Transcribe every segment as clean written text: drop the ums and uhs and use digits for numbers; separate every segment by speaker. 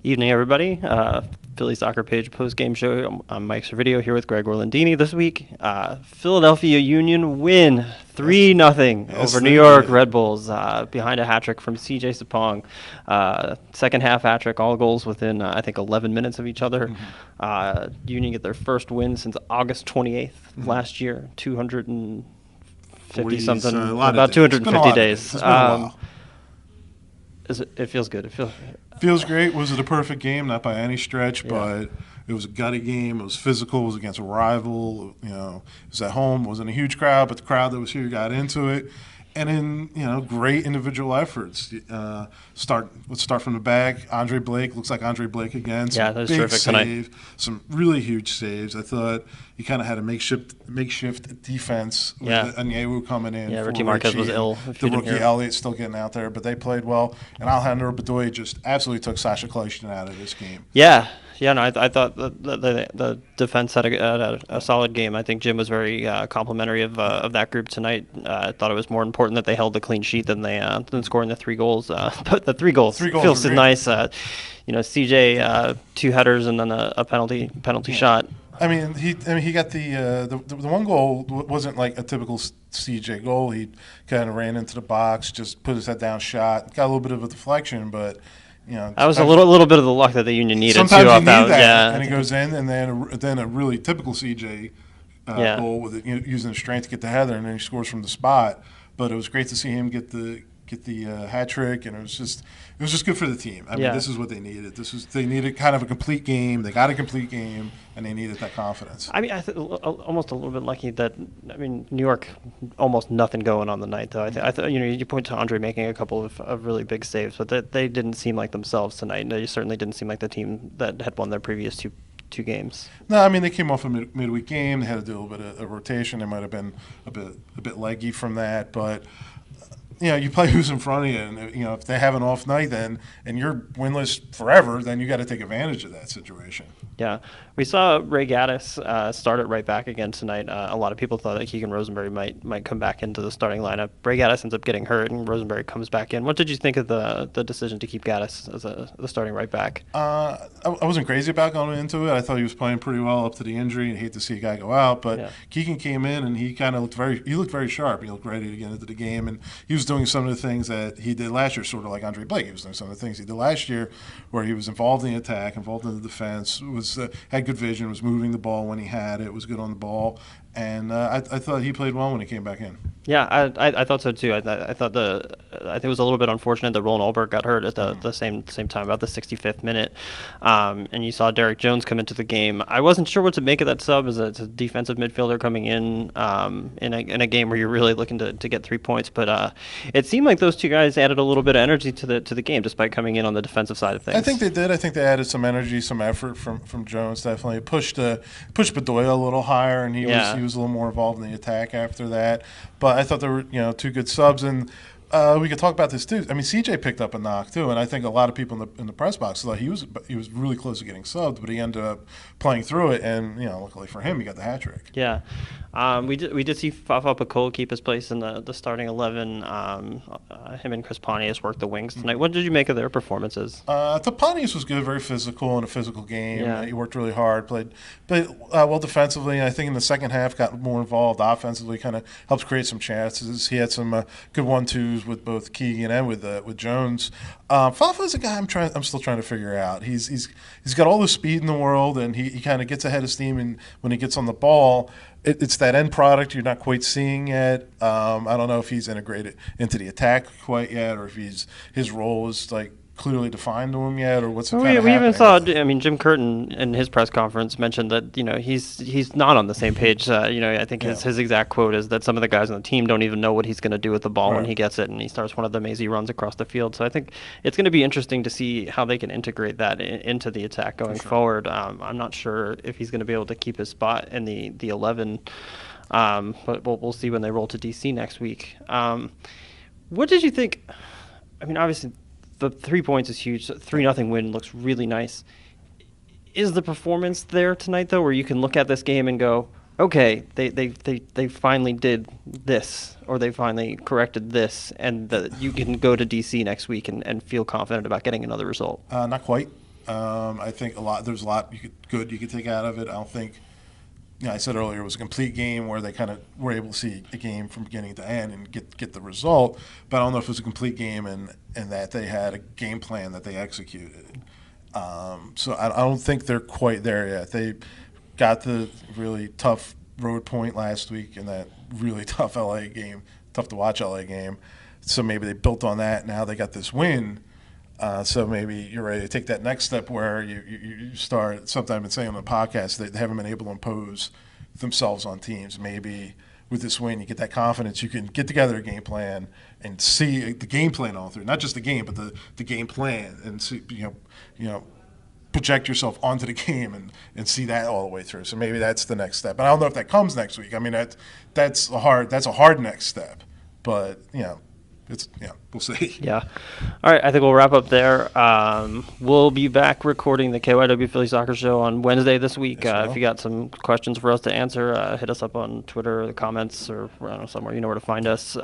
Speaker 1: Evening, everybody. Philly Soccer Page post-game show. I'm Mike Servideo here with Greg Orlandini this week. Philadelphia Union win 3-0 over New York Red Bulls behind a hat trick from C.J. Sapong. Second half hat trick, all goals within, I think, 11 minutes of each other. Union get their first win since August 28th last year, 250 something, about 250 days.
Speaker 2: It's been a while.
Speaker 1: It feels good.
Speaker 2: Feels great. Was it a perfect game? Not by any stretch, but it was a gutty game. It was physical. It was against a rival. You know, it was at home. It wasn't a huge crowd, but the crowd that was here got into it. And in great individual efforts. Let's start from the back. Andre Blake looks like Andre Blake again.
Speaker 1: That was terrific tonight.
Speaker 2: Some really huge saves. I thought he kind of had a makeshift defense with Anyewu coming in.
Speaker 1: Yeah, Ricky Marquez was ill.
Speaker 2: The rookie Elliott still getting out there, but they played well. And Alejandro Bedoya just absolutely took Sasha Kljestan out of this game.
Speaker 1: I thought the defense had a solid game. I think Jim was very complimentary of that group tonight. I thought it was more important that they held the clean sheet than scoring the 3 goals. But the three goals feels nice. CJ 2 headers and then a penalty shot.
Speaker 2: I mean, he got the one goal wasn't like a typical CJ goal. He kind of ran into the box, just put his head down, shot, got a little bit of a deflection, but.
Speaker 1: That was a little bit of the luck that the Union needed.
Speaker 2: Sometimes you need that, and he goes in, and then a really typical CJ goal with using his strength to get the header, and then he scores from the spot. But it was great to see him get the hat trick, and it was just good for the team. I mean, this is what they needed. They needed kind of a complete game. They got a complete game, and they needed that confidence.
Speaker 1: I mean, almost a little bit lucky that New York almost nothing going on the night though. I thought you point to Andre making a couple of really big saves, but they didn't seem like themselves tonight. And they certainly didn't seem like the team that had won their previous two games.
Speaker 2: No, I mean they came off a midweek game. They had to do a little bit of rotation. They might have been a bit leggy from that, but. You play who's in front of you, and if they have an off night, and you're winless forever, then you got to take advantage of that situation.
Speaker 1: Yeah, we saw Ray Gaddis start it right back again tonight. A lot of people thought that Keegan Rosenberry might come back into the starting lineup. Ray Gaddis ends up getting hurt, and Rosenberry comes back in. What did you think of the decision to keep Gaddis as the starting right back?
Speaker 2: I wasn't crazy about going into it. I thought he was playing pretty well up to the injury. I hate to see a guy go out, but Keegan came in and he kind of looked very sharp. He looked ready to get into the game, and he was doing some of the things that he did last year, sort of like Andre Blake. He was doing some of the things he did last year, where he was involved in the attack, involved in the defense, had good vision, was moving the ball when he had it, was good on the ball, and I thought he played well when he came back in.
Speaker 1: Yeah, I thought so too. I think it was a little bit unfortunate that Roland Ulberg got hurt at the same time, about the 65th minute, and you saw Derek Jones come into the game. I wasn't sure what to make of that sub as a defensive midfielder coming in a game where you're really looking to get 3 points, but it seemed like those two guys added a little bit of energy to the game despite coming in on the defensive side of things.
Speaker 2: I think they did. I think they added some energy, some effort from Jones. Definitely pushed Bedoya a little higher, and he was a little more involved in the attack after that. But I thought there were 2 good subs, and we could talk about this too. I mean, CJ picked up a knock too, and I think a lot of people in the press box thought he was really close to getting subbed, but he ended up playing through it, and luckily for him, he got the hat trick.
Speaker 1: Yeah, we did see Fafa Pakol keep his place in the starting 11. Him and Chris Pontius worked the wings tonight. What did you make of their performances?
Speaker 2: Pontius was good, very physical in a physical game. Yeah. He worked really hard, played well defensively, and I think in the second half got more involved offensively, kind of helps create some chances. He had some good 1-2s with both Keegan and with Jones. Fafa's a guy I'm still trying to figure out. He's got all the speed in the world, and he kind of gets ahead of steam, and when he gets on the ball, it's that end product you're not quite seeing yet. I don't know if he's integrated into the attack quite yet, or if his role is like clearly defined to him yet, or what's
Speaker 1: we even saw. I mean, Jim Curtin in his press conference mentioned that he's not on the same page. I think his exact quote is that some of the guys on the team don't even know what he's going to do with the ball when he gets it, and he starts one of them as he runs across the field. So I think it's going to be interesting to see how they can integrate that into the attack going forward. I'm not sure if he's going to be able to keep his spot in the 11, but we'll see when they roll to DC next week. What did you think? I mean, obviously, the 3 points is huge. 3-0 win looks really nice. Is the performance there tonight, though, where you can look at this game and go, okay, they finally did this, or they finally corrected this, and you can go to DC next week and feel confident about getting another result?
Speaker 2: Not quite. I think there's a lot you could take out of it. I don't think. I said earlier it was a complete game where they kind of were able to see a game from beginning to end and get the result. But I don't know if it was a complete game and that they had a game plan that they executed. So I don't think they're quite there yet. They got the really tough road point last week in that really tough LA game, tough to watch LA game. So maybe they built on that. Now they got this win. So maybe you're ready to take that next step where you start. Something I've been saying on the podcast, they haven't been able to impose themselves on teams. Maybe with this win, you get that confidence. You can get together a game plan and see the game plan all through, not just the game, but the game plan, and see, project yourself onto the game and see that all the way through. So maybe that's the next step. And I don't know if that comes next week. I mean, that's a hard next step, but we'll see.
Speaker 1: Yeah. All right, I think we'll wrap up there. We'll be back recording the KYW Philly Soccer Show on Wednesday this week. If you got some questions for us to answer, hit us up on Twitter, or the comments, or I don't know, somewhere. You know where to find us.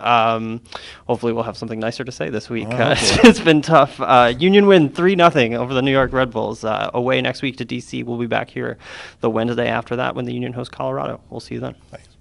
Speaker 1: Hopefully we'll have something nicer to say this week. It's been tough. Union win 3-0 over the New York Red Bulls. Away next week to DC. We'll be back here the Wednesday after that when the Union hosts Colorado. We'll see you then.
Speaker 2: Thanks.